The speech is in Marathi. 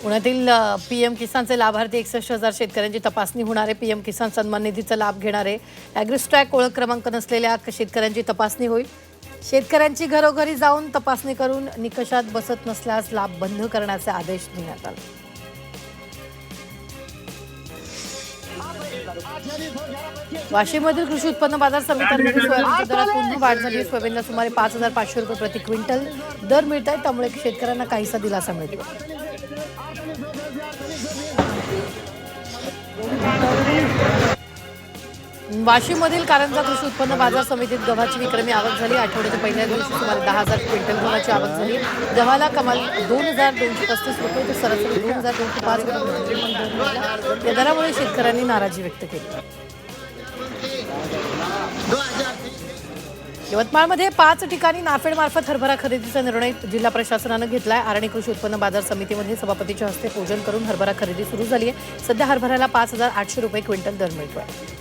पुण्यातील पीएम किसानचे लाभार्थी 61,000 शेतकऱ्यांची तपासणी होणार आहे। पीएम किसान सन्मान निधीचा लाभ घेणारे ॲग्रिस्ट्रॅक ओळख क्रमांक नसलेल्या शेतकऱ्यांची तपासणी होईल। शेतकऱ्यांची घरोघरी जाऊन तपासणी करून निकषात बसत नसल्यास लाभ बंद करण्याचे आदेश देण्यात आले। वाशीमधील कृषी उत्पन्न बाजार समित्यांमध्ये सोयाबीनच्या दरात पुन्हा वाढ झाली आहे। सोयाबीनला सुमारे 5,500 रुपये प्रति क्विंटल दर मिळत आहे, त्यामुळे शेतकऱ्यांना काहीसा दिलासा मिळतो। वाशीमधील कारंजा कृषी उत्पन्न बाजार समितीत गव्हाची विक्रमी आवक झाली। आठवड्याच्या पहिल्या दिवशी सुमारे 10,000 क्विंटल गव्हाची आवक झाली। गव्हाला कमाल 2,235 रुपये तर सरासरी 2,205 रुपये। या दरामुळे शेतकऱ्यांनी नाराजी व्यक्त केली। यवतमाळमध्ये 5 ठिकाणी नाफेडमार्फत हरभरा खरेदीचा निर्णय जिल्हा प्रशासनानं घेतलाय। आरणी कृषी उत्पन्न बाजार समितीमध्ये सभापतीच्या हस्ते पूजन करून हरभरा खरेदी सुरू झाली आहे। सध्या हरभऱ्याला 5,800 रुपये क्विंटल दर मिळतोय।